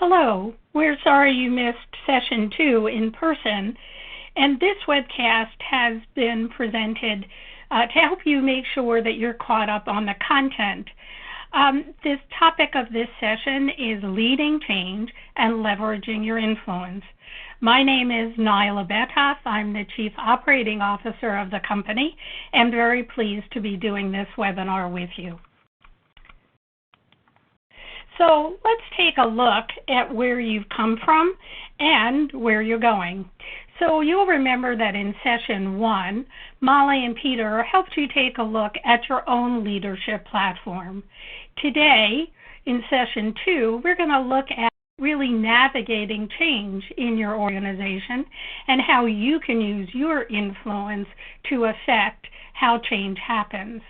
Hello, we're sorry you missed session 2 in person, and this webcast has been presented to help you make sure that you're caught up on the content. This topic of this session is leading change and leveraging your influence. My name is Nyla Betoff. I'm the Chief Operating Officer of the company and very pleased to be doing this webinar with you. So let's take a look at where you've come from and where you're going. So you'll remember that in session 1, Molly and Peter helped you take a look at your own leadership platform. Today, in session 2, we're going to look at really navigating change in your organization and how you can use your influence to affect how change happens.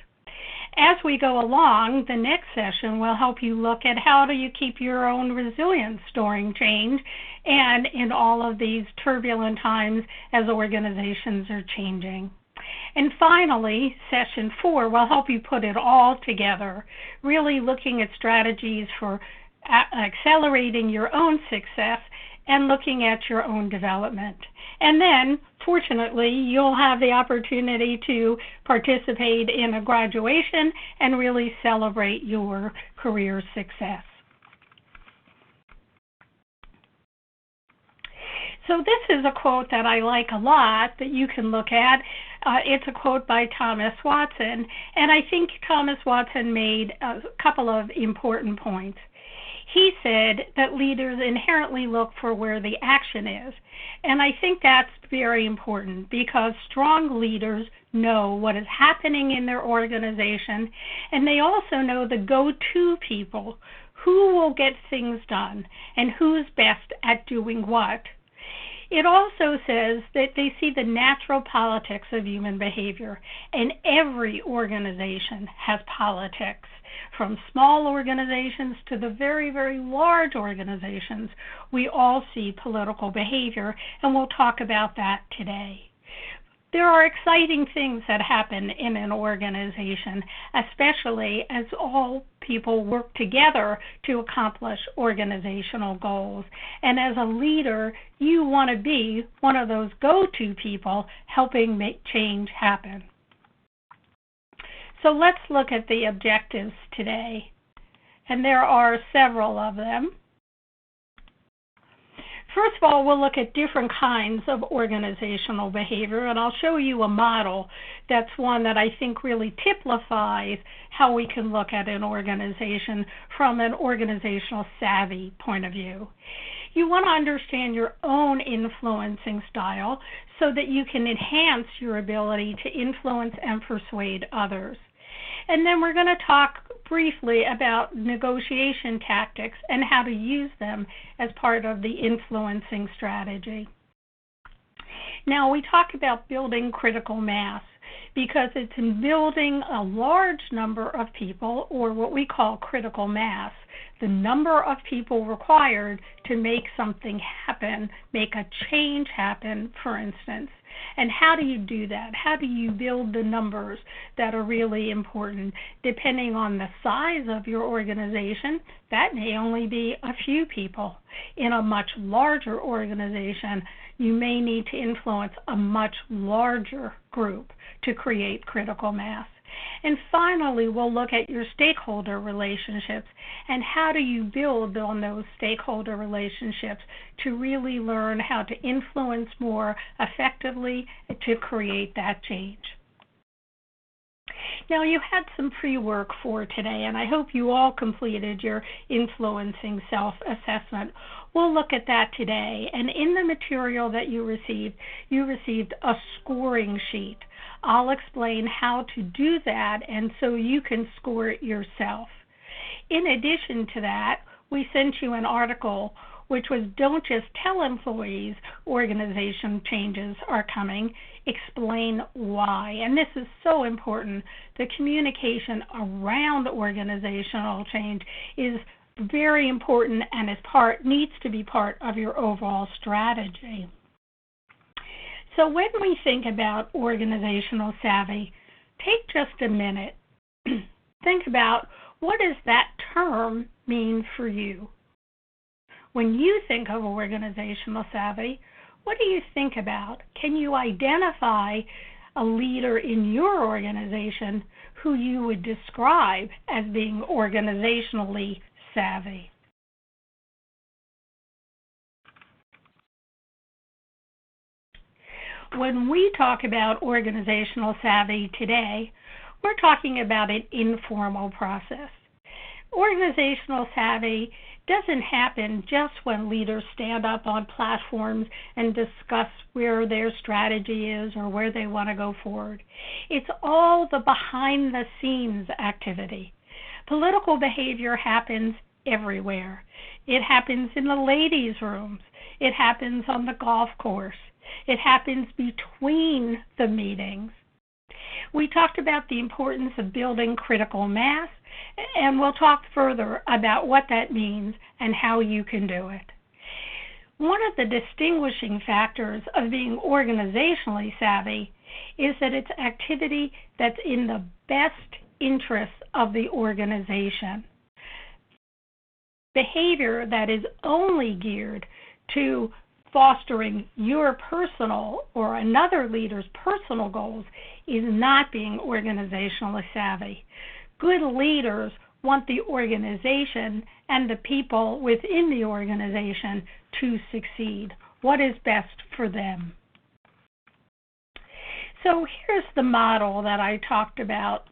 As we go along, the next session will help you look at how do you keep your own resilience during change and in all of these turbulent times as organizations are changing. And finally, session 4 will help you put it all together, really looking at strategies for accelerating your own success and looking at your own development. And then, fortunately, you'll have the opportunity to participate in a graduation and really celebrate your career success. So this is a quote that I like a lot that you can look at. It's a quote by Thomas Watson, and I think Thomas Watson made a couple of important points. He said that leaders inherently look for where the action is. And I think that's very important because strong leaders know what is happening in their organization, and they also know the go-to people, who will get things done and who's best at doing what. It also says that they see the natural politics of human behavior, and every organization has politics. From small organizations to the very, very large organizations, we all see political behavior, and we'll talk about that today. There are exciting things that happen in an organization, especially as all people work together to accomplish organizational goals. And as a leader, you want to be one of those go-to people helping make change happen. So let's look at the objectives today, and there are several of them. First of all, we'll look at different kinds of organizational behavior, and I'll show you a model that's one that I think really typifies how we can look at an organization from an organizational savvy point of view. You want to understand your own influencing style so that you can enhance your ability to influence and persuade others. And then we're going to talk briefly about negotiation tactics and how to use them as part of the influencing strategy. Now, we talk about building critical mass because it's in building a large number of people, or what we call critical mass, the number of people required to make something happen, make a change happen, for instance. And how do you do that? How do you build the numbers that are really important? Depending on the size of your organization, that may only be a few people. In a much larger organization, you may need to influence a much larger group to create critical mass. And finally, we'll look at your stakeholder relationships and how do you build on those stakeholder relationships to really learn how to influence more effectively to create that change. Now, you had some pre-work for today, and I hope you all completed your influencing self-assessment. We'll look at that today, and in the material that you received a scoring sheet. I'll explain how to do that, and so you can score it yourself. In addition to that, we sent you an article which was Don't Just Tell Employees Organization Changes Are Coming, Explain Why. And this is so important. The communication around organizational change is very important and needs to be part of your overall strategy. So when we think about organizational savvy, take just a minute. Think about, what does that term mean for you? When you think of organizational savvy, what do you think about? Can you identify a leader in your organization who you would describe as being organizationally savvy? When we talk about organizational savvy today, we're talking about an informal process. Organizational savvy doesn't happen just when leaders stand up on platforms and discuss where their strategy is or where they want to go forward. It's all the behind-the-scenes activity. Political behavior happens everywhere. It happens in the ladies' rooms. It happens on the golf course. It happens between the meetings. We talked about the importance of building critical mass, and we'll talk further about what that means and how you can do it. One of the distinguishing factors of being organizationally savvy is that it's activity that's in the best interest of the organization. Behavior that is only geared to fostering your personal or another leader's personal goals is not being organizationally savvy. Good leaders want the organization and the people within the organization to succeed. What is best for them? So here's the model that I talked about.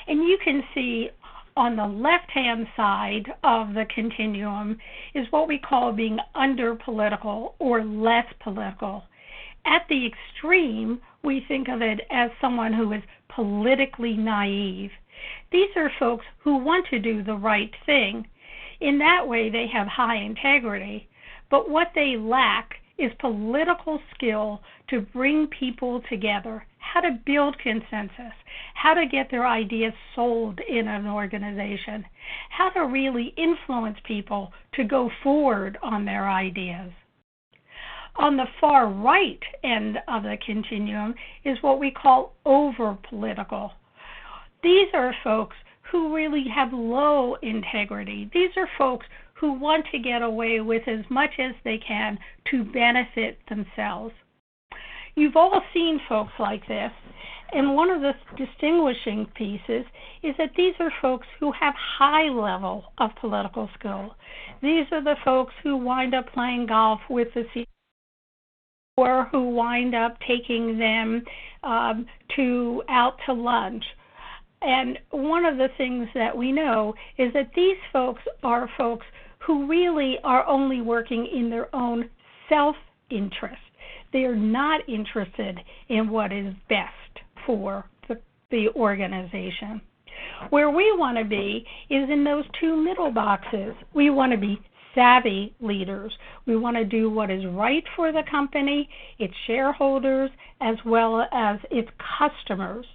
And you can see on the left-hand side of the continuum is what we call being under-political or less political. At the extreme, we think of it as someone who is politically naive. These are folks who want to do the right thing. In that way, they have high integrity, but what they lack is political skill to bring people together, how to build consensus, how to get their ideas sold in an organization, how to really influence people to go forward on their ideas. On the far right end of the continuum is what we call over-political. These are folks who really have low integrity. These are folks who want to get away with as much as they can to benefit themselves. You've all seen folks like this, and one of the distinguishing pieces is that these are folks who have high level of political skill. These are the folks who wind up playing golf with the CEO or who wind up taking them out to lunch. And one of the things that we know is that these folks are folks who really are only working in their own self-interest. They are not interested in what is best for the organization. Where we want to be is in those two middle boxes. We want to be savvy leaders. We want to do what is right for the company, its shareholders, as well as its customers.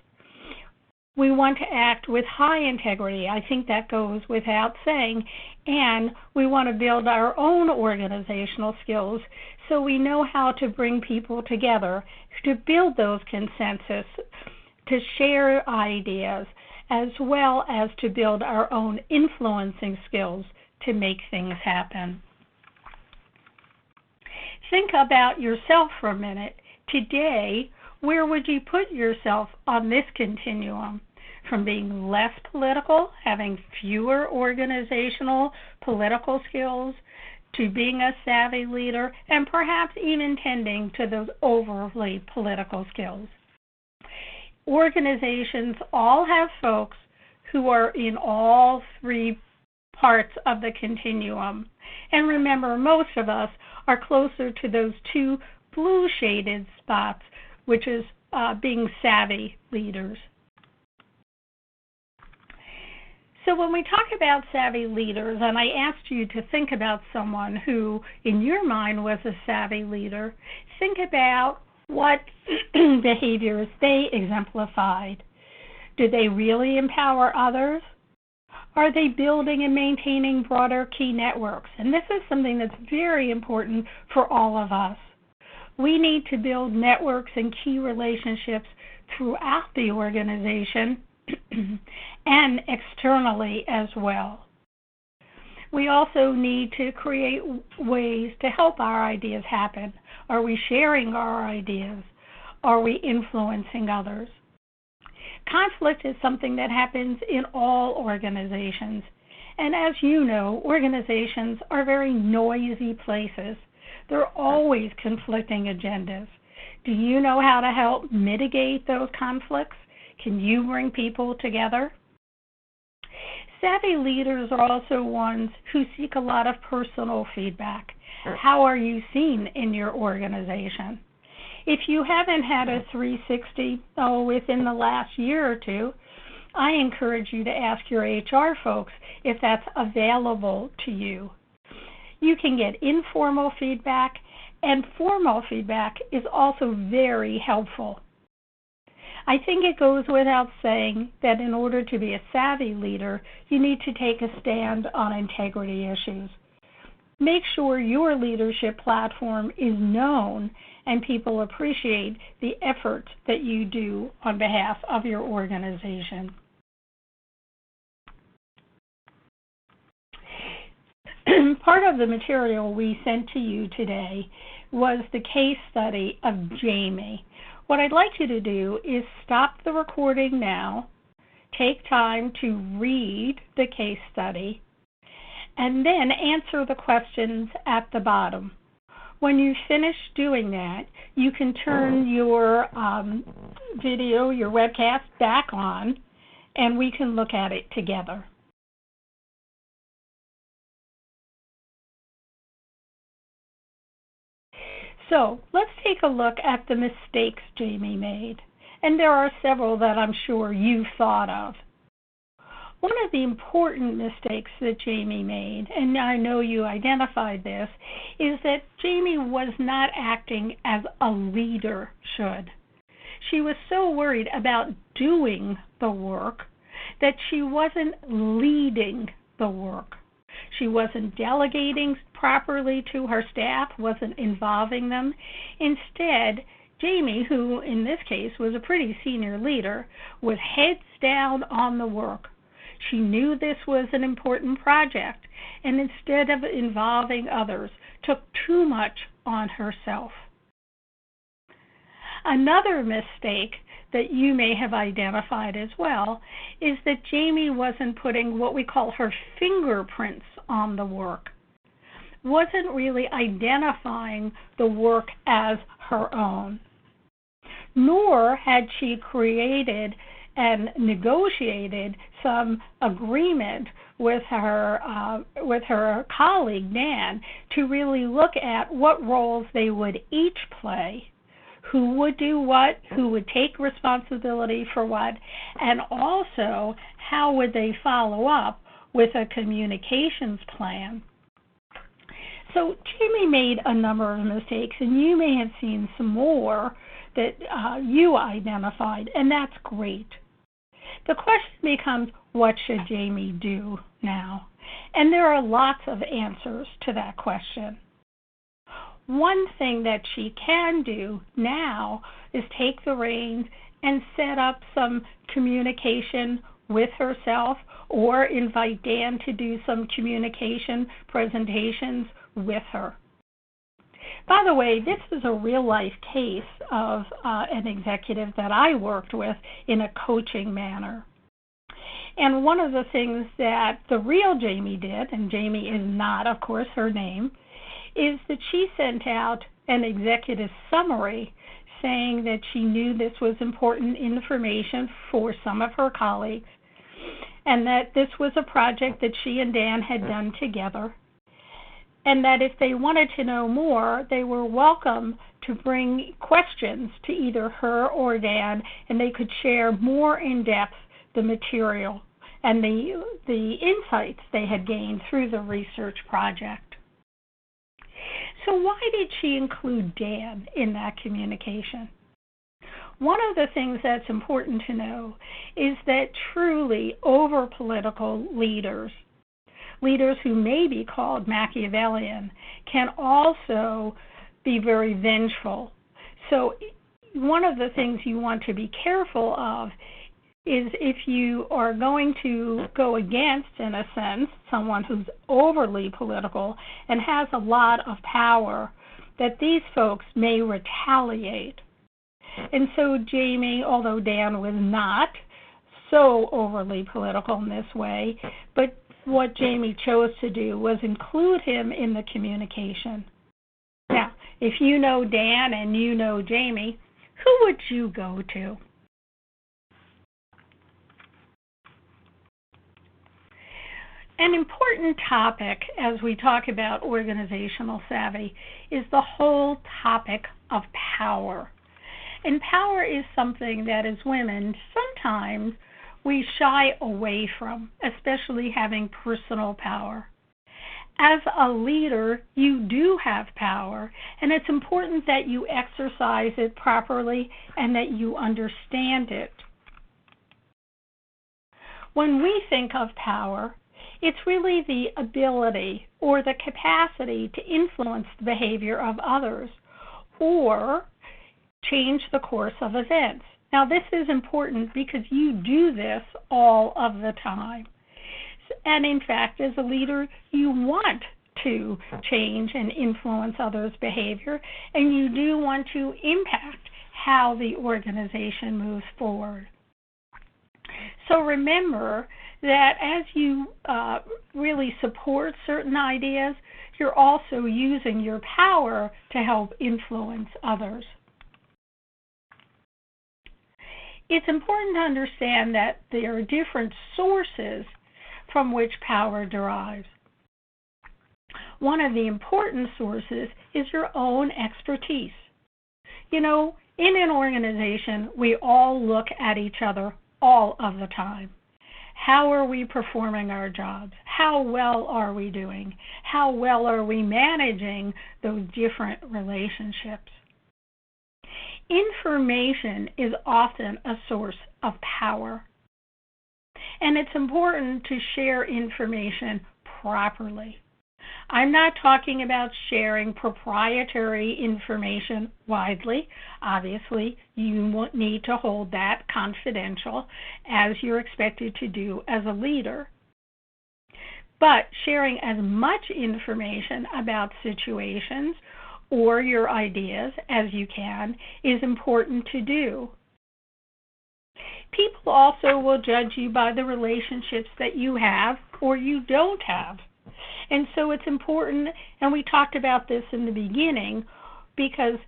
We want to act with high integrity. I think that goes without saying. And we want to build our own organizational skills so we know how to bring people together, to build those consensus, to share ideas, as well as to build our own influencing skills to make things happen. Think about yourself for a minute. Today, where would you put yourself on this continuum? From being less political, having fewer organizational political skills, to being a savvy leader, and perhaps even tending to those overly political skills. Organizations all have folks who are in all three parts of the continuum. And remember, most of us are closer to those two blue shaded spots, which is being savvy leaders. So when we talk about savvy leaders, and I asked you to think about someone who, in your mind, was a savvy leader, think about what behaviors they exemplified. Do they really empower others? Are they building and maintaining broader key networks? And this is something that's very important for all of us. We need to build networks and key relationships throughout the organization and externally as well. We also need to create ways to help our ideas happen. Are we sharing our ideas? Are we influencing others? Conflict is something that happens in all organizations. And as you know, organizations are very noisy places. There are always conflicting agendas. Do you know how to help mitigate those conflicts? Can you bring people together? Savvy leaders are also ones who seek a lot of personal feedback. How are you seen in your organization? If you haven't had a 360 within the last year or two, I encourage you to ask your HR folks if that's available to you. You can get informal feedback, and formal feedback is also very helpful. I think it goes without saying that in order to be a savvy leader, you need to take a stand on integrity issues. Make sure your leadership platform is known and people appreciate the effort that you do on behalf of your organization. Part of the material we sent to you today was the case study of Jamie. What I'd like you to do is stop the recording now, take time to read the case study, and then answer the questions at the bottom. When you finish doing that, you can turn your video, your webcast back on, and we can look at it together. So let's take a look at the mistakes Jamie made. And there are several that I'm sure you've thought of. One of the important mistakes that Jamie made, and I know you identified this, is that Jamie was not acting as a leader should. She was so worried about doing the work that she wasn't leading the work. She wasn't delegating properly to her staff, wasn't involving them. Instead, Jamie, who in this case was a pretty senior leader, was heads down on the work. She knew this was an important project, and instead of involving others, took too much on herself. Another mistake that you may have identified as well is that Jamie wasn't putting what we call her fingerprints on the work, wasn't really identifying the work as her own, nor had she created and negotiated some agreement with her colleague Dan to really look at what roles they would each play, who would do what, who would take responsibility for what, and also how would they follow up with a communications plan. So Jamie made a number of mistakes, and you may have seen some more that you identified, and that's great. The question becomes, what should Jamie do now? And there are lots of answers to that question. One thing that she can do now is take the reins and set up some communication with herself or invite Dan to do some communication presentations with her. By the way, this is a real-life case of an executive that I worked with in a coaching manner. And one of the things that the real Jamie did, and Jamie is not, of course, her name, is that she sent out an executive summary saying that she knew this was important information for some of her colleagues and that this was a project that she and Dan had done together, and that if they wanted to know more, they were welcome to bring questions to either her or Dan, and they could share more in depth the material and the insights they had gained through the research project. So why did she include Dan in that communication? One of the things that's important to know is that truly over-political leaders who may be called Machiavellian, can also be very vengeful. So one of the things you want to be careful of is if you are going to go against, in a sense, someone who's overly political and has a lot of power, that these folks may retaliate. And so Jamie, although Dan was not so overly political in this way, but what Jamie chose to do was include him in the communication. Now, if you know Dan and you know Jamie, who would you go to? An important topic as we talk about organizational savvy is the whole topic of power. And power is something that as women sometimes we shy away from, especially having personal power. As a leader, you do have power, and it's important that you exercise it properly and that you understand it. When we think of power, it's really the ability or the capacity to influence the behavior of others or change the course of events. Now, this is important because you do this all of the time. And in fact, as a leader, you want to change and influence others' behavior, and you do want to impact how the organization moves forward. So remember that as you really support certain ideas, you're also using your power to help influence others. It's important to understand that there are different sources from which power derives. One of the important sources is your own expertise. You know, in an organization, we all look at each other all of the time. How are we performing our jobs? How well are we doing? How well are we managing those different relationships? Information is often a source of power, and it's important to share information properly. I'm not talking about sharing proprietary information widely. Obviously, you need to hold that confidential, as you're expected to do as a leader. But sharing as much information about situations or your ideas as you can is important to do. People also will judge you by the relationships that you have or you don't have. And so it's important, and we talked about this in the beginning, because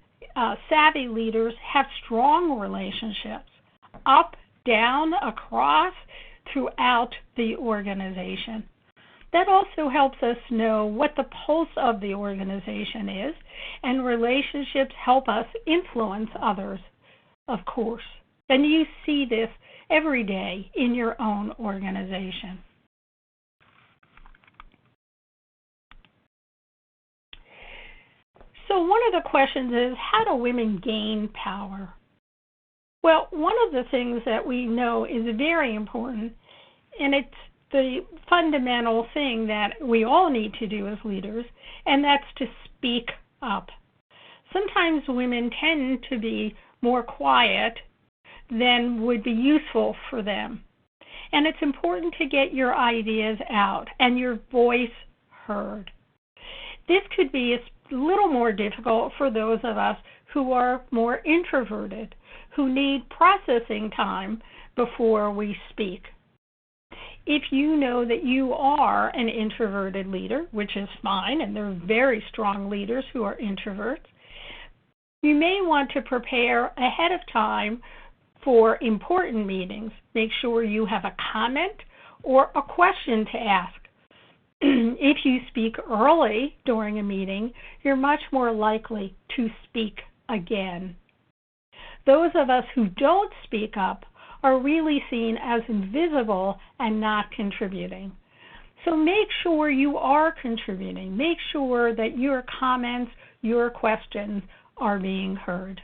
savvy leaders have strong relationships up, down, across, throughout the organization. That also helps us know what the pulse of the organization is, and relationships help us influence others, of course. And you see this every day in your own organization. So one of the questions is, how do women gain power? Well, one of the things that we know is very important, and it's the fundamental thing that we all need to do as leaders, and that's to speak up. Sometimes women tend to be more quiet than would be useful for them. And it's important to get your ideas out and your voice heard. This could be a little more difficult for those of us who are more introverted, who need processing time before we speak. If you know that you are an introverted leader, which is fine, and there are very strong leaders who are introverts, you may want to prepare ahead of time for important meetings. Make sure you have a comment or a question to ask. If you speak early during a meeting, you're much more likely to speak again. Those of us who don't speak up are really seen as invisible and not contributing. So make sure you are contributing. Make sure that your comments, your questions are being heard.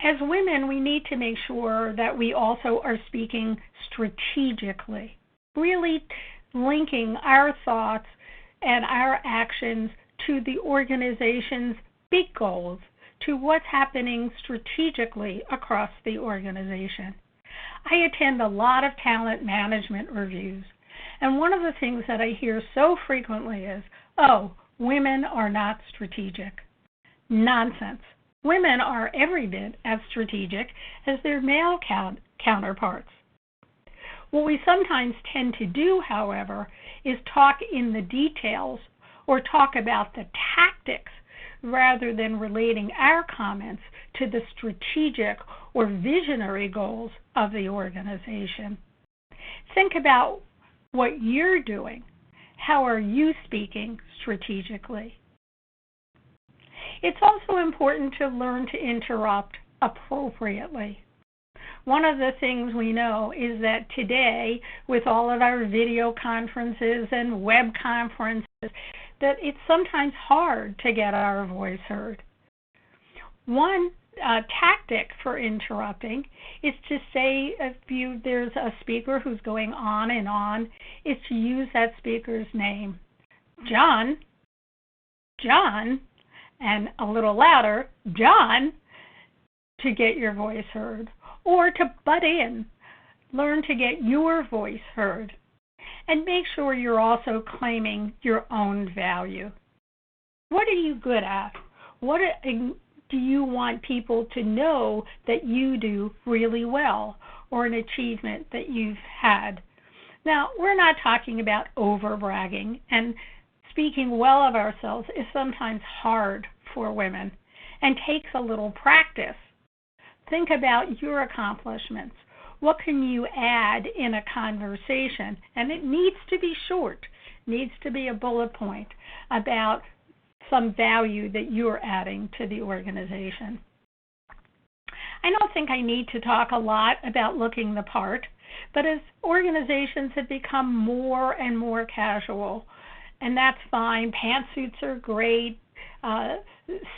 As women, we need to make sure that we also are speaking strategically, really linking our thoughts and our actions to the organization's big goals, to what's happening strategically across the organization. I attend a lot of talent management reviews, and one of the things that I hear so frequently is, oh, women are not strategic. Nonsense. Women are every bit as strategic as their male counterparts. What we sometimes tend to do, however, is talk in the details or talk about the tactics rather than relating our comments to the strategic or visionary goals of the organization. Think about what you're doing. How are you speaking strategically? It's also important to learn to interrupt appropriately. One of the things we know is that today, with all of our video conferences and web conferences, that it's sometimes hard to get our voice heard. One tactic for interrupting is to say, if there's a speaker who's going on and on, is to use that speaker's name. John, and a little louder, John, to get your voice heard. Or to butt in. Learn to get your voice heard. And make sure you're also claiming your own value. What are you good at? What do you want people to know that you do really well, or an achievement that you've had? Now, we're not talking about over-bragging, and speaking well of ourselves is sometimes hard for women and takes a little practice. Think about your accomplishments. What can you add in a conversation? And it needs to be short, needs to be a bullet point about some value that you're adding to the organization. I don't think I need to talk a lot about looking the part, but as organizations have become more and more casual, and that's fine. Pantsuits are great.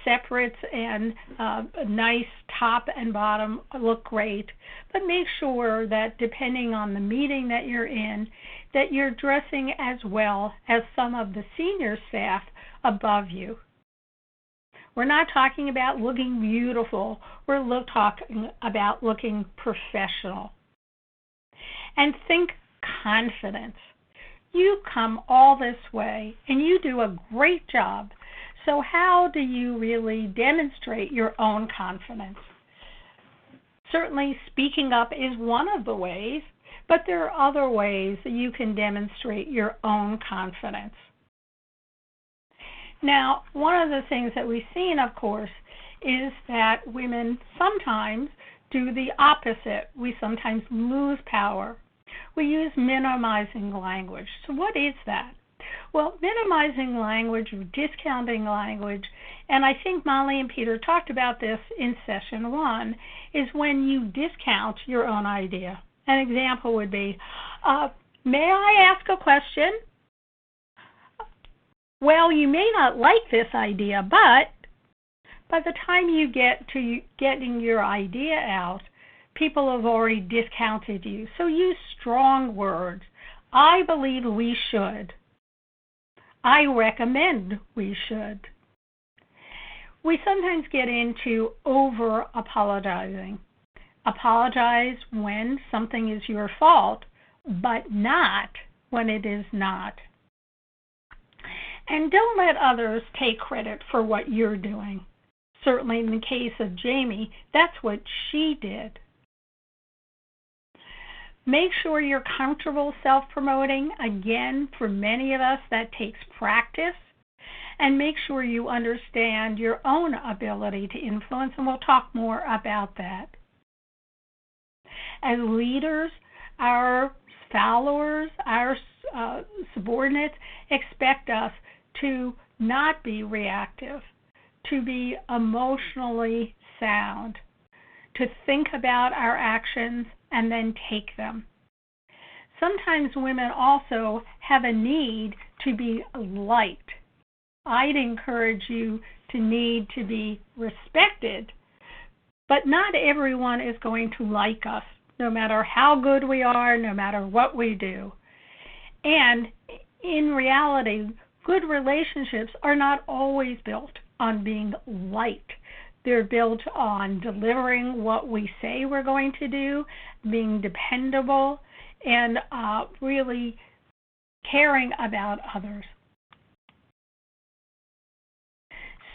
Separates and a nice top and bottom look great, but make sure that depending on the meeting that you're in, that you're dressing as well as some of the senior staff above you. We're not talking about looking beautiful. We're talking about looking professional. And think confidence. You come all this way, and you do a great job. So how do you really demonstrate your own confidence? Certainly speaking up is one of the ways, but there are other ways that you can demonstrate your own confidence. Now, one of the things that we've seen, of course, is that women sometimes do the opposite. We sometimes lose power. We use minimizing language. So what is that? Well, minimizing language or discounting language, and I think Molly and Peter talked about this in session 1, is when you discount your own idea. An example would be, may I ask a question? Well, you may not like this idea, but by the time you get to getting your idea out, people have already discounted you. So use strong words. I believe we should. I recommend we should. We sometimes get into over-apologizing. Apologize when something is your fault, but not when it is not. And don't let others take credit for what you're doing. Certainly in the case of Jamie, that's what she did. Make sure you're comfortable self-promoting. Again, for many of us, that takes practice. And make sure you understand your own ability to influence, and we'll talk more about that. As leaders, our followers, our subordinates expect us to not be reactive, to be emotionally sound, to think about our actions and then take them. Sometimes women also have a need to be liked. I'd encourage you to need to be respected, but not everyone is going to like us, no matter how good we are, no matter what we do. And in reality, good relationships are not always built on being liked. They're built on delivering what we say we're going to do, being dependable, and really caring about others.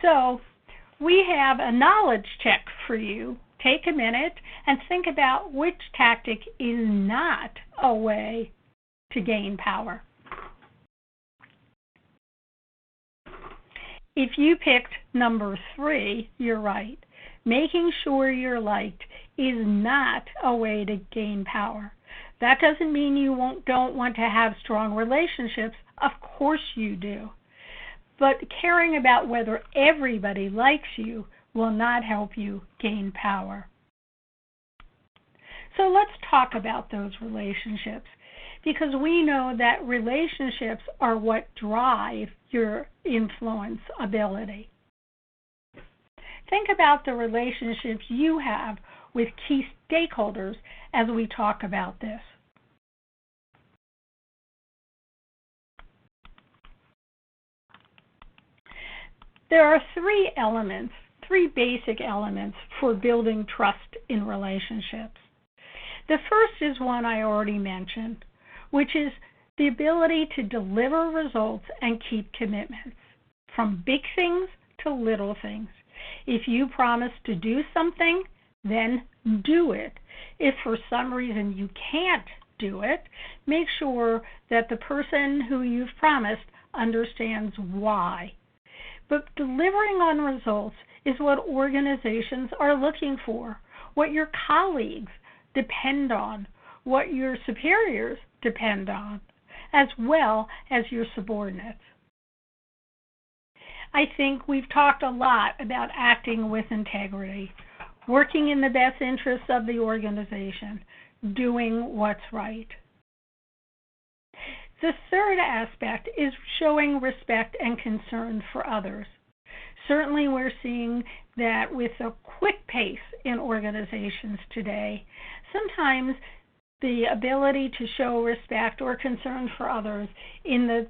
So we have a knowledge check for you. Take a minute and think about which tactic is not a way to gain power. If you picked number 3, you're right. Making sure you're liked is not a way to gain power. That doesn't mean you don't want to have strong relationships. Of course you do. But caring about whether everybody likes you will not help you gain power. So let's talk about those relationships, because we know that relationships are what drive your influence ability. Think about the relationships you have with key stakeholders as we talk about this. There are 3 basic elements for building trust in relationships. The first is one I already mentioned, which is the ability to deliver results and keep commitments, from big things to little things. If you promise to do something, then do it. If for some reason you can't do it, make sure that the person who you've promised understands why. But delivering on results is what organizations are looking for, what your colleagues depend on, what your superiors depend on, as well as your subordinates. I think we've talked a lot about acting with integrity, working in the best interests of the organization, doing what's right. The third aspect is showing respect and concern for others. Certainly we're seeing that with a quick pace in organizations today, sometimes the ability to show respect or concern for others in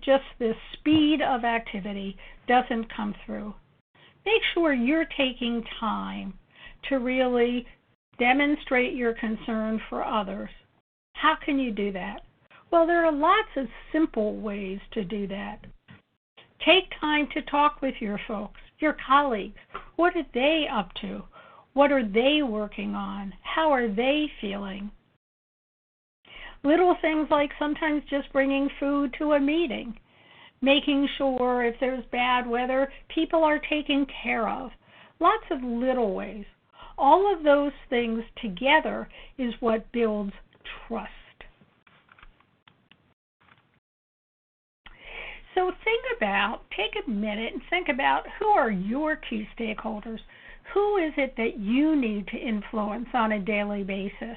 just the speed of activity doesn't come through. Make sure you're taking time to really demonstrate your concern for others. How can you do that? Well, there are lots of simple ways to do that. Take time to talk with your folks, your colleagues. What are they up to? What are they working on? How are they feeling? Little things like sometimes just bringing food to a meeting, making sure if there's bad weather, people are taken care of. Lots of little ways. All of those things together is what builds trust. So take a minute and think about, who are your key stakeholders? Who is it that you need to influence on a daily basis?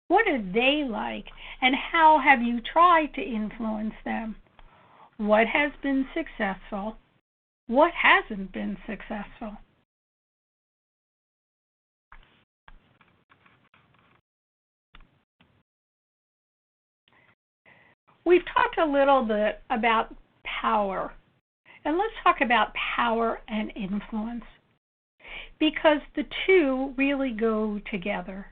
What are they like, and how have you tried to influence them? What has been successful? What hasn't been successful? We've talked a little bit about power, and let's talk about power and influence, because the two really go together.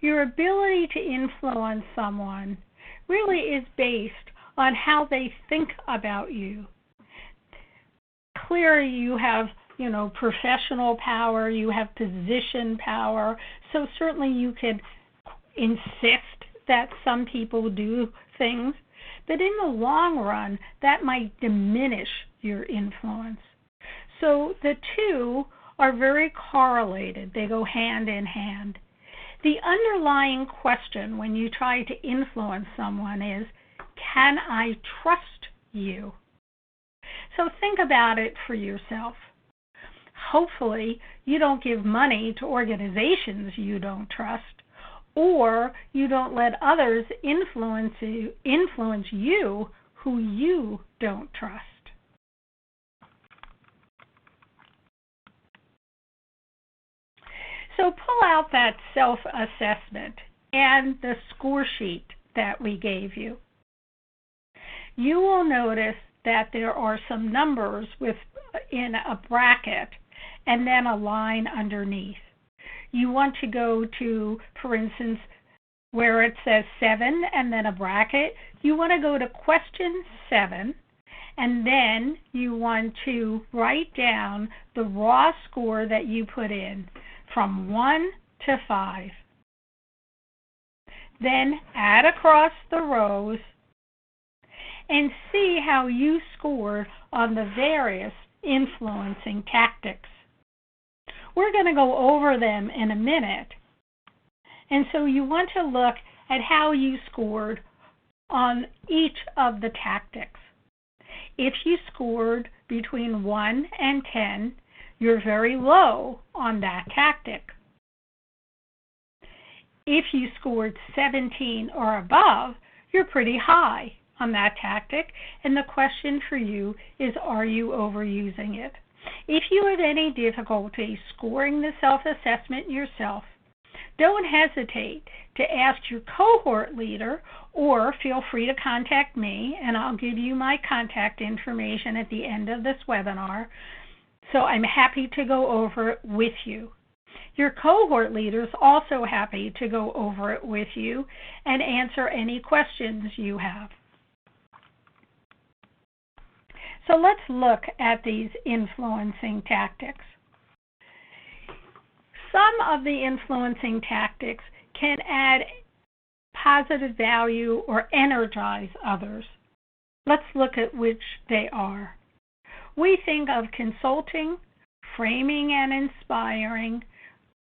Your ability to influence someone really is based on how they think about you. Clearly, you have, professional power, you have position power, so certainly you could insist that some people do things, but in the long run, that might diminish your influence. So the two are very correlated. They go hand in hand. The underlying question when you try to influence someone is, can I trust you? So think about it for yourself. Hopefully, you don't give money to organizations you don't trust, or you don't let others influence you who you don't trust. So pull out that self-assessment and the score sheet that we gave you. You will notice that there are some numbers in a bracket, and then a line underneath. You want to go to, for instance, where it says 7 and then a bracket. You want to go to question 7, and then you want to write down the raw score that you put in from 1 to 5. Then add across the rows and see how you scored on the various influencing tactics. We're going to go over them in a minute. And so you want to look at how you scored on each of the tactics. If you scored between 1 and 10, you're very low on that tactic. If you scored 17 or above, you're pretty high on that tactic, and the question for you is, are you overusing it? If you have any difficulty scoring the self-assessment yourself, don't hesitate to ask your cohort leader, or feel free to contact me, and I'll give you my contact information at the end of this webinar, so I'm happy to go over it with you. Your cohort leader is also happy to go over it with you and answer any questions you have. So let's look at these influencing tactics. Some of the influencing tactics can add positive value or energize others. Let's look at which they are. We think of consulting, framing and inspiring,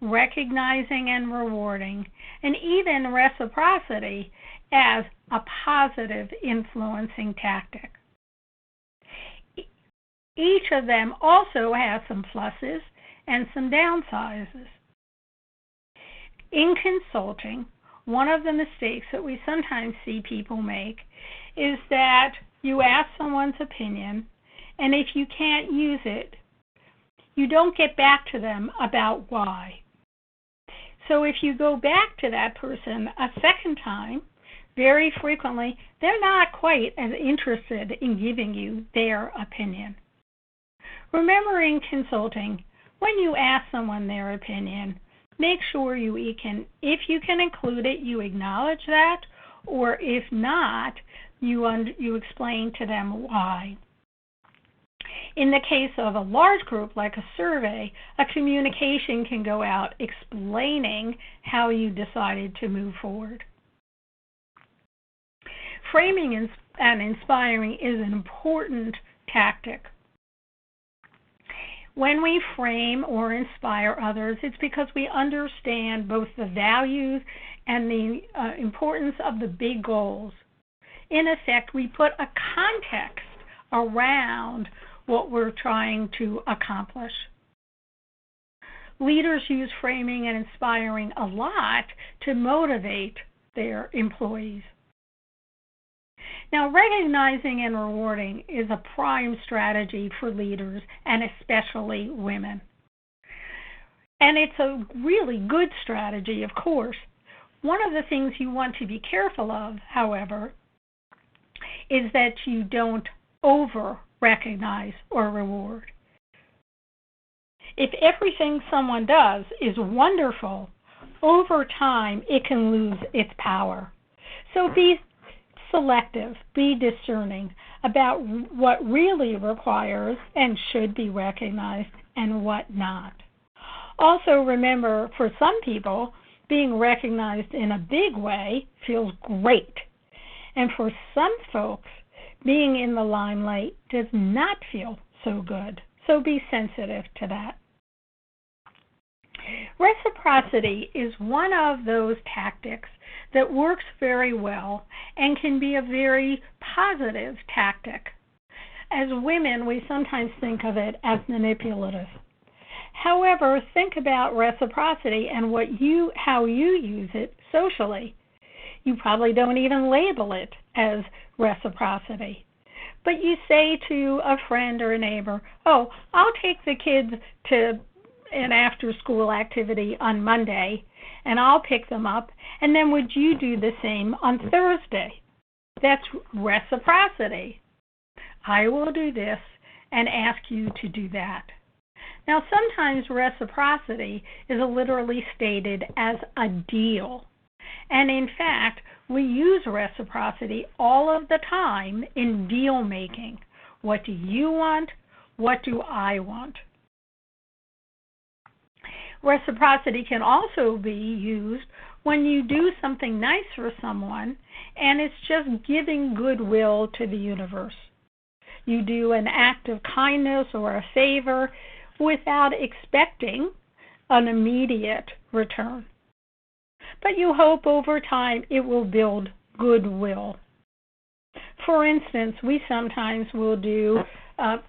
recognizing and rewarding, and even reciprocity as a positive influencing tactic. Each of them also has some pluses and some downsides. In consulting, one of the mistakes that we sometimes see people make is that you ask someone's opinion, and if you can't use it, you don't get back to them about why. So if you go back to that person a second time, very frequently, they're not quite as interested in giving you their opinion. Remember, in consulting, when you ask someone their opinion, make sure if you can include it, you acknowledge that, or if not, you explain to them why. In the case of a large group like a survey, a communication can go out explaining how you decided to move forward. Framing and inspiring is an important tactic. When we frame or inspire others, it's because we understand both the values and the importance of the big goals. In effect, we put a context around what we're trying to accomplish. Leaders use framing and inspiring a lot to motivate their employees. Now, recognizing and rewarding is a prime strategy for leaders, and especially women. And it's a really good strategy, of course. One of the things you want to be careful of, however, is that you don't over-recognize or reward. If everything someone does is wonderful, over time it can lose its power. So be selective, be discerning about what really requires and should be recognized and what not. Also remember, for some people, being recognized in a big way feels great. And for some folks, being in the limelight does not feel so good. So be sensitive to that. Reciprocity is one of those tactics that works very well and can be a very positive tactic. As women, we sometimes think of it as manipulative. However, think about reciprocity and how you use it socially. You probably don't even label it as reciprocity. But you say to a friend or a neighbor, "Oh, I'll take the kids to an after-school activity on Monday, and I'll pick them up, and then would you do the same on Thursday?" That's reciprocity. I will do this and ask you to do that. Now, sometimes reciprocity is literally stated as a deal. And in fact, we use reciprocity all of the time in deal making. What do you want? What do I want? Reciprocity can also be used when you do something nice for someone and it's just giving goodwill to the universe. You do an act of kindness or a favor without expecting an immediate return. But you hope over time it will build goodwill. For instance, we sometimes will do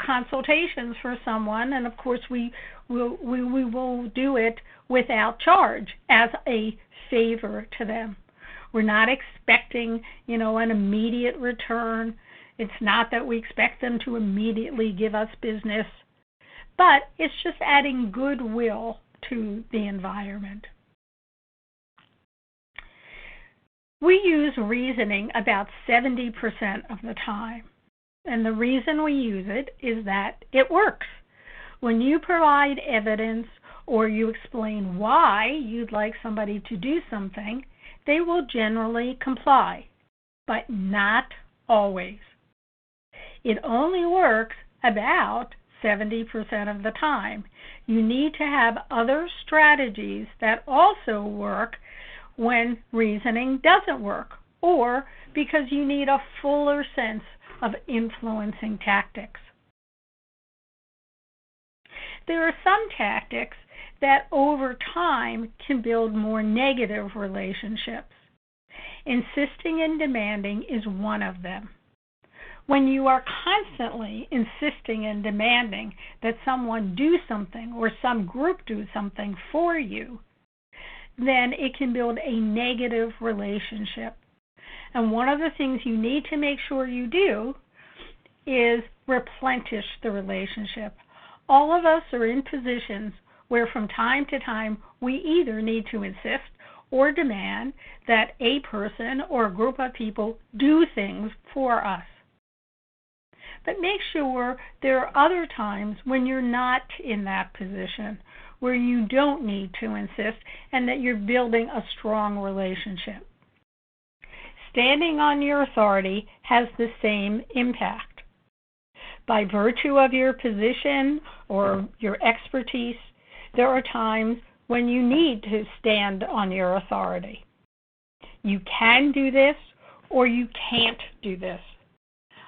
consultations for someone, and of course we will do it without charge as a favor to them. We're not expecting, an immediate return. It's not that we expect them to immediately give us business, but it's just adding goodwill to the environment. We use reasoning about 70% of the time, and the reason we use it is that it works. When you provide evidence or you explain why you'd like somebody to do something, they will generally comply, but not always. It only works about 70% of the time. You need to have other strategies that also work when reasoning doesn't work, or because you need a fuller sense of influencing tactics. There are some tactics that over time can build more negative relationships. Insisting and demanding is one of them. When you are constantly insisting and demanding that someone do something or some group do something for you, then it can build a negative relationship. And one of the things you need to make sure you do is replenish the relationship. All of us are in positions where from time to time we either need to insist or demand that a person or a group of people do things for us. But make sure there are other times when you're not in that position, where you don't need to insist and that you're building a strong relationship. Standing on your authority has the same impact. By virtue of your position or your expertise, there are times when you need to stand on your authority. You can do this or you can't do this.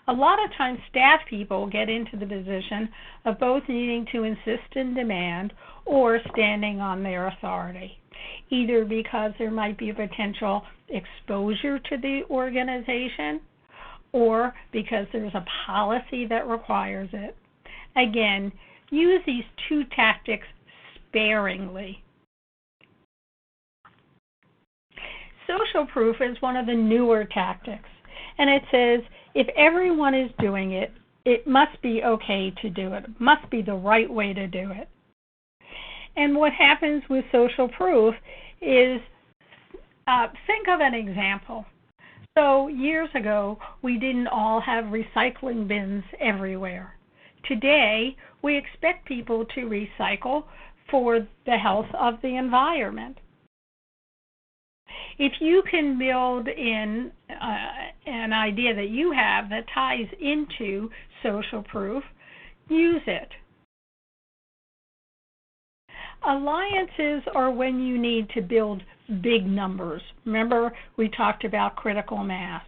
A lot of times staff people get into the position of both needing to insist and demand or standing on their authority, either because there might be a potential exposure to the organization or because there's a policy that requires it. Again, use these two tactics sparingly. Social proof is one of the newer tactics, and it says if everyone is doing it, it must be okay to do it. It must be the right way to do it. And what happens with social proof is, think of an example. So years ago, we didn't all have recycling bins everywhere. Today, we expect people to recycle for the health of the environment. If you can build in an idea that you have that ties into social proof, use it. Alliances are when you need to build big numbers. Remember, we talked about critical mass.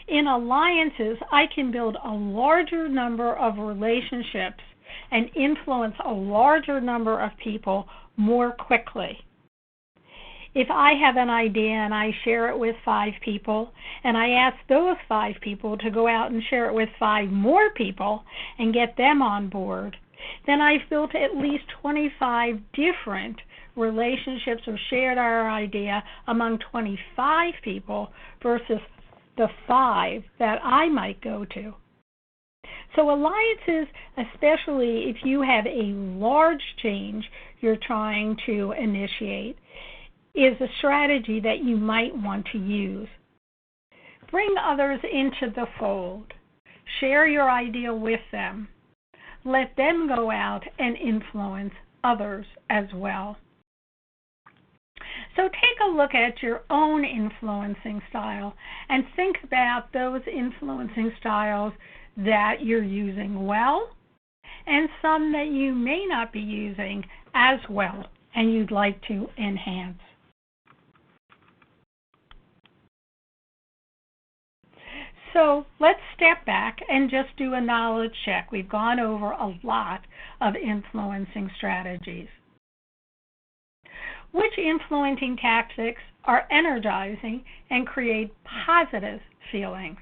In alliances, I can build a larger number of relationships and influence a larger number of people more quickly. If I have an idea and I share it with 5 people, and I ask those 5 people to go out and share it with 5 more people and get them on board, then I've built at least 25 different relationships or shared our idea among 25 people versus the 5 that I might go to. So alliances, especially if you have a large change you're trying to initiate, is a strategy that you might want to use. Bring others into the fold. Share your idea with them. let them go out and influence others as well. So take a look at your own influencing style and think about those influencing styles that you're using well and some that you may not be using as well and you'd like to enhance. So let's step back and just do a knowledge check. We've gone over a lot of influencing strategies. Which influencing tactics are energizing and create positive feelings?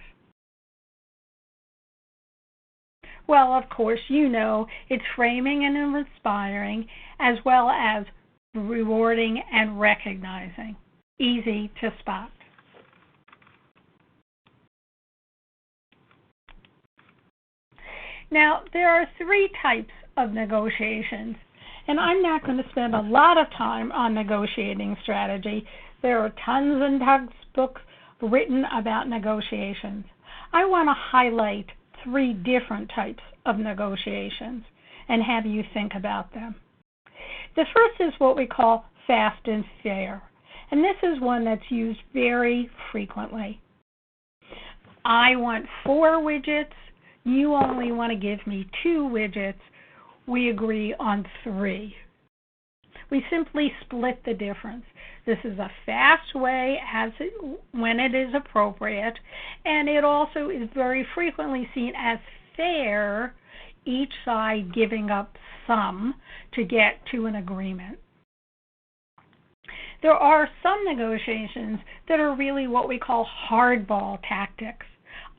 Well, of course, you know it's framing and inspiring, as well as rewarding and recognizing. Easy to spot. Now, there are 3 types of negotiations, and I'm not going to spend a lot of time on negotiating strategy. There are tons and tons of books written about negotiations. I want to highlight 3 different types of negotiations and have you think about them. The first is what we call fast and fair, and this is one that's used very frequently. I want 4 widgets. You only want to give me 2 widgets. We agree on 3. We simply split the difference. This is a fast way when it is appropriate, and it also is very frequently seen as fair, each side giving up some to get to an agreement. There are some negotiations that are really what we call hardball tactics.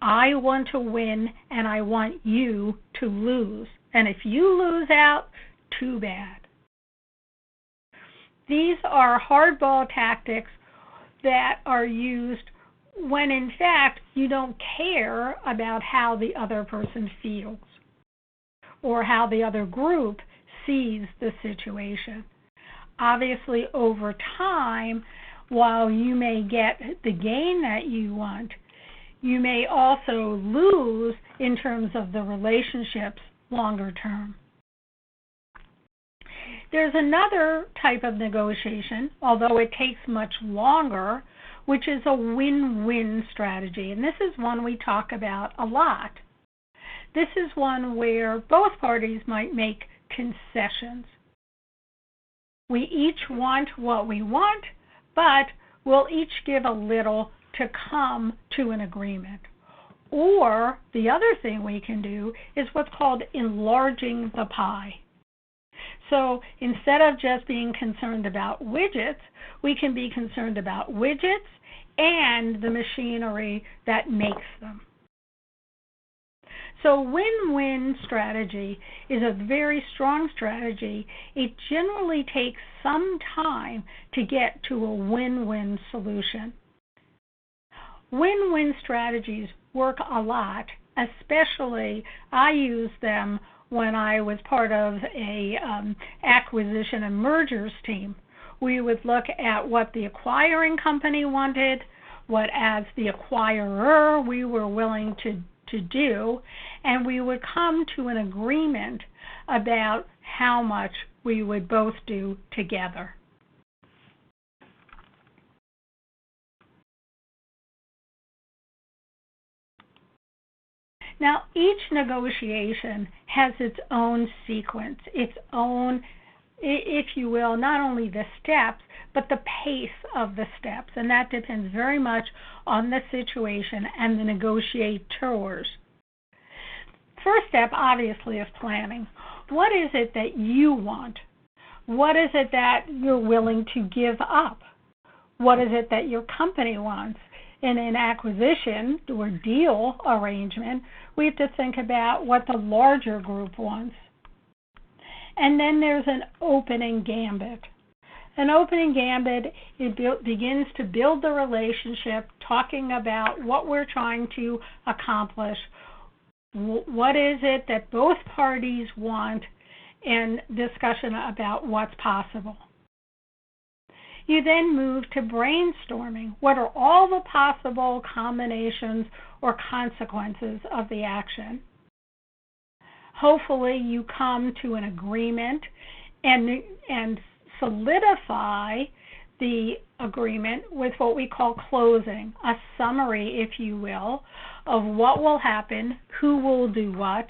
I want to win and I want you to lose. And if you lose out, too bad. These are hardball tactics that are used when in fact you don't care about how the other person feels or how the other group sees the situation. Obviously, over time, while you may get the gain that you want, you may also lose in terms of the relationships longer term. There's another type of negotiation, although it takes much longer, which is a win-win strategy, and this is one we talk about a lot. This is one where both parties might make concessions. We each want what we want, but we'll each give a little to come to an agreement. Or the other thing we can do is what's called enlarging the pie. So instead of just being concerned about widgets, we can be concerned about widgets and the machinery that makes them. So win-win strategy is a very strong strategy. It generally takes some time to get to a win-win solution. Win-win strategies work a lot, especially I use them when I was part of a acquisition and mergers team. We would look at what the acquiring company wanted, what as the acquirer we were willing to do, and we would come to an agreement about how much we would both do together. Now, each negotiation has its own sequence, its own, if you will, not only the steps, but the pace of the steps, and that depends very much on the situation and the negotiators. First step, obviously, is planning. What is it that you want? What is it that you're willing to give up? What is it that your company wants? In an acquisition or deal arrangement, we have to think about what the larger group wants. And then there's an opening gambit. An opening gambit, it begins to build the relationship, talking about what we're trying to accomplish, what is it that both parties want, and discussion about what's possible. You then move to brainstorming. What are all the possible combinations or consequences of the action? Hopefully you come to an agreement and solidify the agreement with what we call closing, a summary, if you will, of what will happen, who will do what,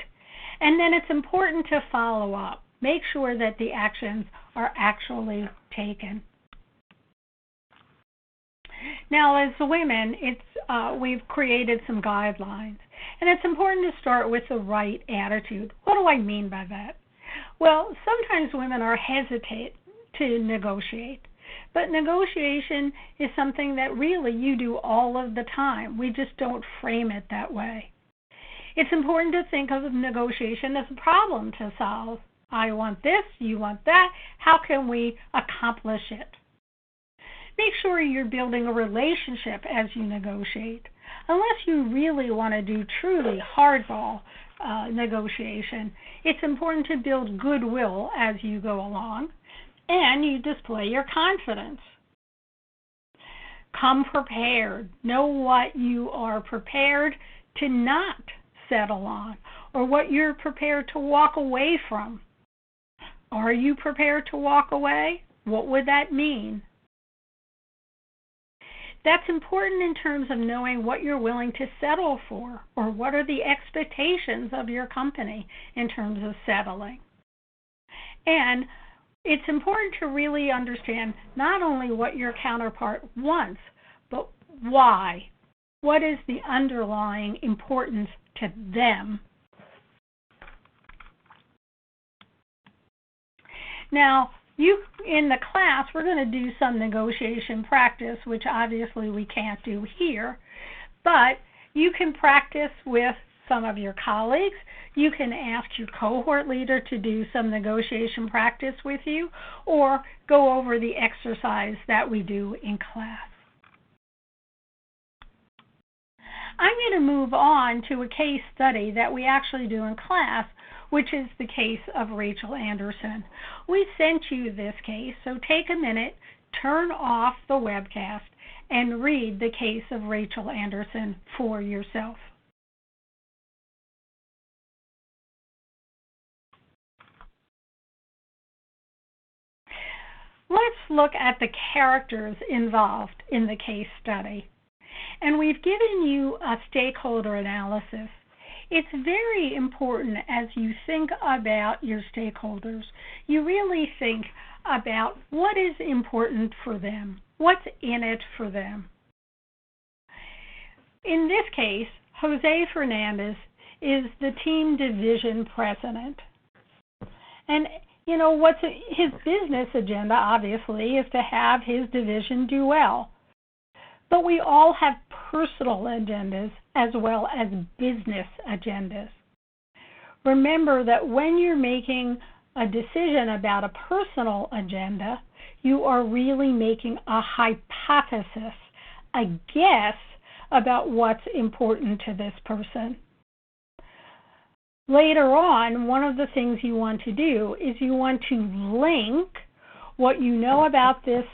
and then it's important to follow up. Make sure that the actions are actually taken. Now, as women, we've created some guidelines, and it's important to start with the right attitude. What do I mean by that? Well, sometimes women are hesitant to negotiate, but negotiation is something that really you do all of the time. We just don't frame it that way. It's important to think of negotiation as a problem to solve. I want this, you want that. How can we accomplish it? Make sure you're building a relationship as you negotiate. Unless you really want to do truly hardball negotiation, it's important to build goodwill as you go along, and you display your confidence. Come prepared. Know what you are prepared to not settle on, or what you're prepared to walk away from. Are you prepared to walk away? What would that mean? That's important in terms of knowing what you're willing to settle for, or what are the expectations of your company in terms of settling. And it's important to really understand not only what your counterpart wants, but why. What is the underlying importance to them? Now, in the class, we're going to do some negotiation practice, which obviously we can't do here, but you can practice with some of your colleagues. You can ask your cohort leader to do some negotiation practice with you, or go over the exercise that we do in class. I'm going to move on to a case study that we actually do in class, which is the case of Rachel Anderson. We sent you this case, so take a minute, turn off the webcast, and read the case of Rachel Anderson for yourself. Let's look at the characters involved in the case study. And we've given you a stakeholder analysis. It's very important as you think about your stakeholders, you really think about what is important for them, what's in it for them. In this case, Jose Fernandez is the team division president. And what's his business agenda, obviously, is to have his division do well. But we all have personal agendas as well as business agendas. Remember that when you're making a decision about a personal agenda, you are really making a hypothesis, a guess about what's important to this person. Later on, one of the things you want to do is you want to link what you know about this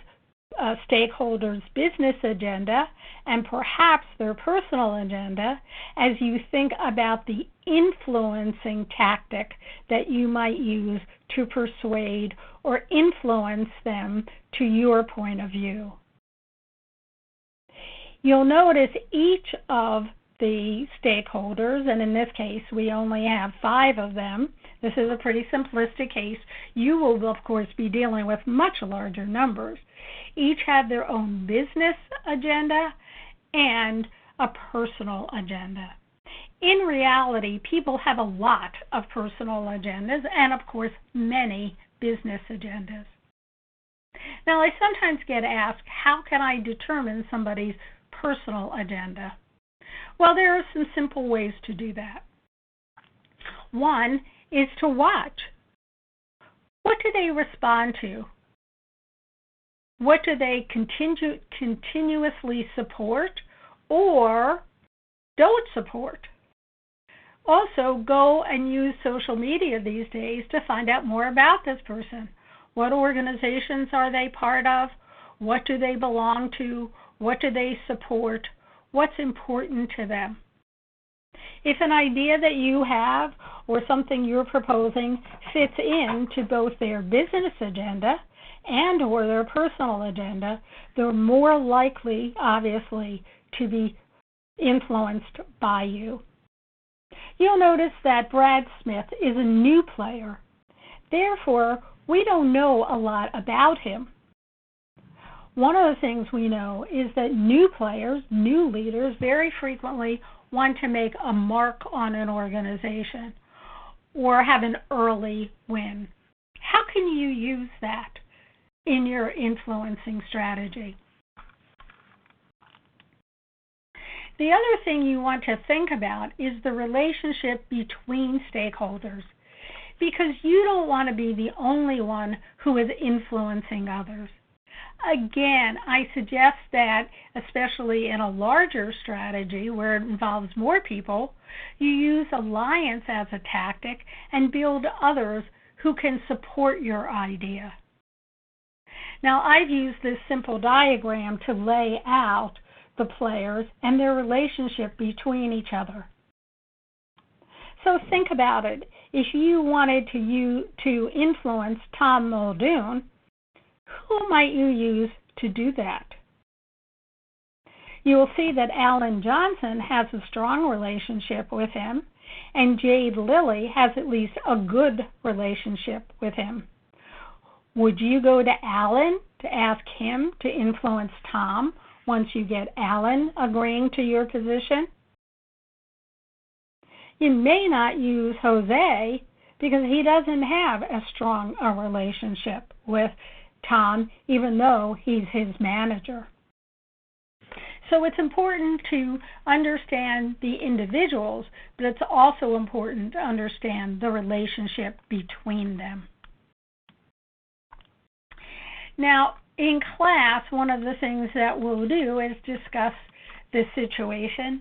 stakeholder's business agenda and perhaps their personal agenda as you think about the influencing tactic that you might use to persuade or influence them to your point of view. You'll notice each of the stakeholders, and in this case we only have 5 of them. This is a pretty simplistic case. You will, of course, be dealing with much larger numbers. Each have their own business agenda and a personal agenda. In reality, people have a lot of personal agendas and, of course, many business agendas. Now, I sometimes get asked, how can I determine somebody's personal agenda? Well, there are some simple ways to do that. One is to watch. What do they respond to? What do they continuously support or don't support? Also, go and use social media these days to find out more about this person. What organizations are they part of? What do they belong to? What do they support? What's important to them? If an idea that you have or something you're proposing fits into both their business agenda and or their personal agenda, they're more likely, obviously, to be influenced by you. You'll notice that Brad Smith is a new player. Therefore, we don't know a lot about him. One of the things we know is that new players, new leaders, very frequently want to make a mark on an organization or have an early win. How can you use that in your influencing strategy? The other thing you want to think about is the relationship between stakeholders, because you don't want to be the only one who is influencing others. Again, I suggest that, especially in a larger strategy where it involves more people, you use alliance as a tactic and build others who can support your idea. Now, I've used this simple diagram to lay out the players and their relationship between each other. So think about it. If you wanted to influence Tom Muldoon, who might you use to do that? You will see that Alan Johnson has a strong relationship with him, and Jade Lilly has at least a good relationship with him. Would you go to Alan to ask him to influence Tom once you get Alan agreeing to your position? You may not use Jose because he doesn't have as strong a relationship with Tom, even though he's his manager. So it's important to understand the individuals, but it's also important to understand the relationship between them. Now, in class, one of the things that we'll do is discuss this situation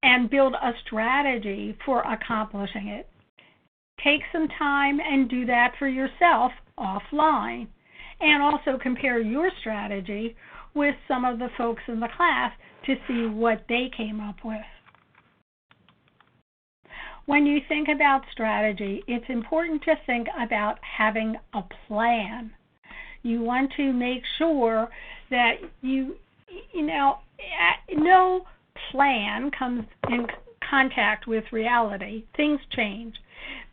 and build a strategy for accomplishing it. Take some time and do that for yourself offline, and also compare your strategy with some of the folks in the class to see what they came up with. When you think about strategy, it's important to think about having a plan. You want to make sure that no plan comes in contact with reality. Things change.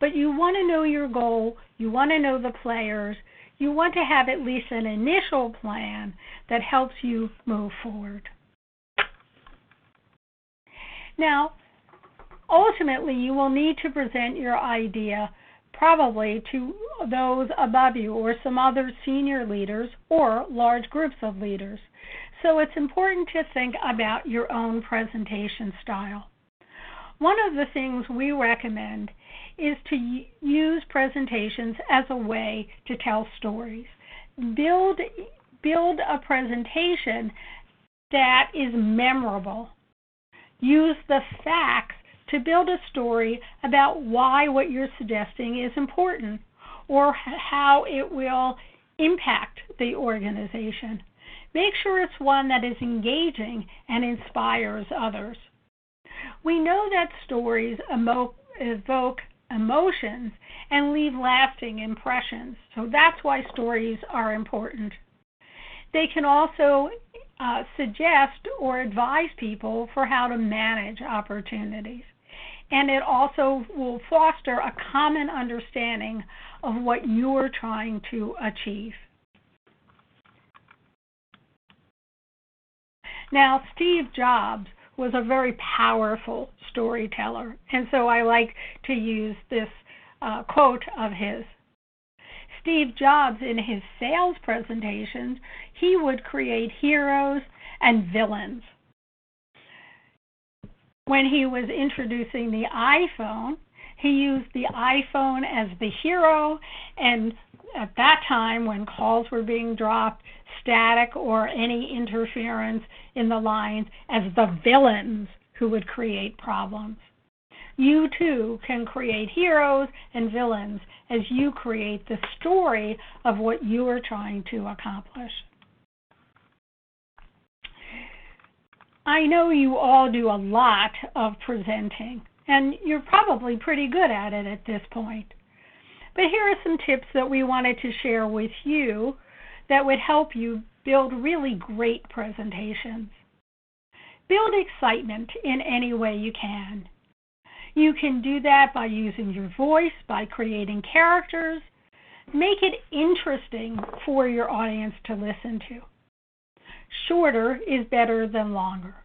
But you want to know your goal, you want to know the players, you want to have at least an initial plan that helps you move forward. Now, ultimately, you will need to present your idea probably to those above you or some other senior leaders or large groups of leaders. So it's important to think about your own presentation style. One of the things we recommend is to use presentations as a way to tell stories. Build a presentation that is memorable. Use the facts to build a story about why what you're suggesting is important or how it will impact the organization. Make sure it's one that is engaging and inspires others. We know that stories evoke emotions and leave lasting impressions, so that's why stories are important. They can also suggest or advise people for how to manage opportunities, and it also will foster a common understanding of what you're trying to achieve. Now, Steve Jobs was a very powerful storyteller, and so I like to use this quote of his. Steve Jobs, in his sales presentations, he would create heroes and villains. When he was introducing the iPhone, he used the iPhone as the hero, and at that time when calls were being dropped, static or any interference in the lines, as the villains who would create problems. You too can create heroes and villains as you create the story of what you are trying to accomplish. I know you all do a lot of presenting, and you're probably pretty good at it at this point. But here are some tips that we wanted to share with you that would help you build really great presentations. Build excitement in any way you can. You can do that by using your voice, by creating characters. Make it interesting for your audience to listen to. Shorter is better than longer.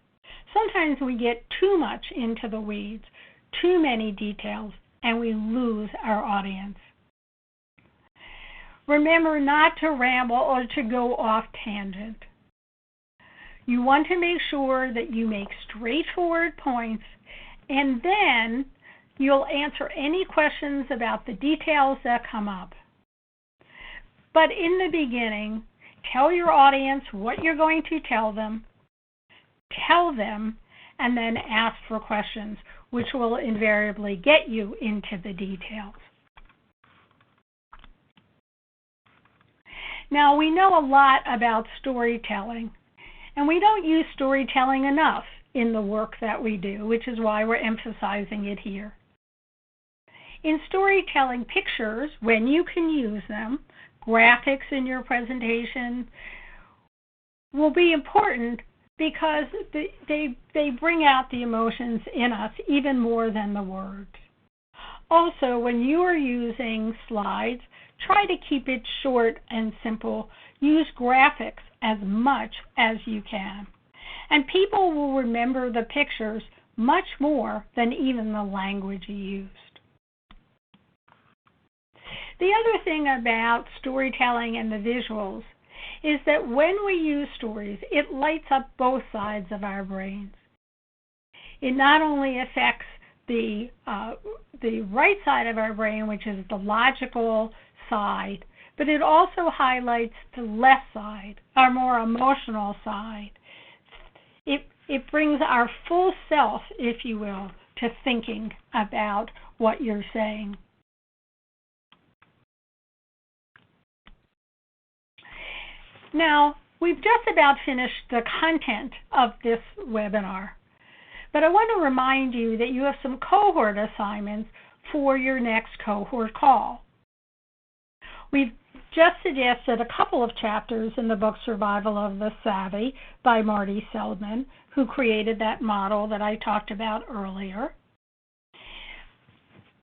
Sometimes we get too much into the weeds, too many details, and we lose our audience. Remember not to ramble or to go off tangent. You want to make sure that you make straightforward points, and then you'll answer any questions about the details that come up. But in the beginning, tell your audience what you're going to tell them, and then ask for questions, which will invariably get you into the details. Now, we know a lot about storytelling, and we don't use storytelling enough in the work that we do, which is why we're emphasizing it here. In storytelling, pictures, when you can use them, graphics in your presentation, will be important because they bring out the emotions in us even more than the words. Also, when you are using slides, try to keep it short and simple. Use graphics as much as you can. And people will remember the pictures much more than even the language you used. The other thing about storytelling and the visuals is that when we use stories, it lights up both sides of our brains. It not only affects the right side of our brain, which is the logical side, but it also highlights the left side, our more emotional side. It brings our full self, if you will, to thinking about what you're saying. Now, we've just about finished the content of this webinar, but I want to remind you that you have some cohort assignments for your next cohort call. We've just suggested a couple of chapters in the book Survival of the Savvy by Marty Seligman, who created that model that I talked about earlier.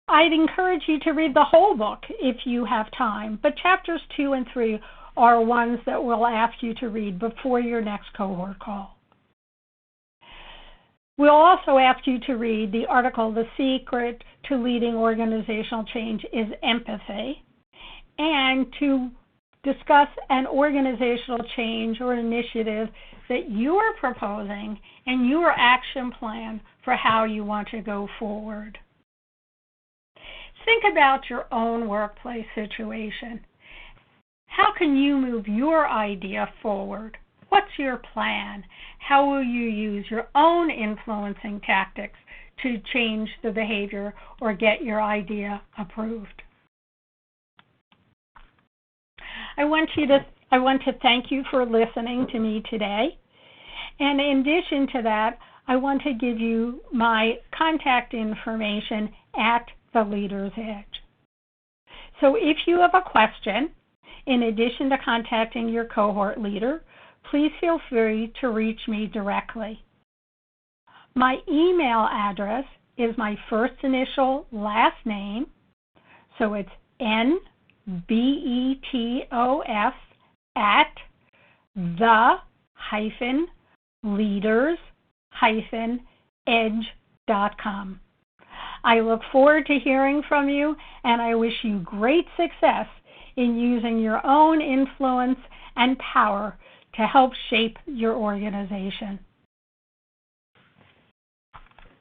I'd encourage you to read the whole book if you have time, but chapters 2 and 3 are ones that we'll ask you to read before your next cohort call. We'll also ask you to read the article, The Secret to Leading Organizational Change is Empathy, and to discuss an organizational change or initiative that you're proposing and your action plan for how you want to go forward. Think about your own workplace situation. How can you move your idea forward? What's your plan? How will you use your own influencing tactics to change the behavior or get your idea approved? I want to thank you for listening to me today. And in addition to that, I want to give you my contact information at the Leader's Edge. So if you have a question, in addition to contacting your cohort leader, please feel free to reach me directly. My email address is my first initial last name, so it's NBETOS@the-leaders-edge.com. I look forward to hearing from you, and I wish you great success in using your own influence and power to help shape your organization.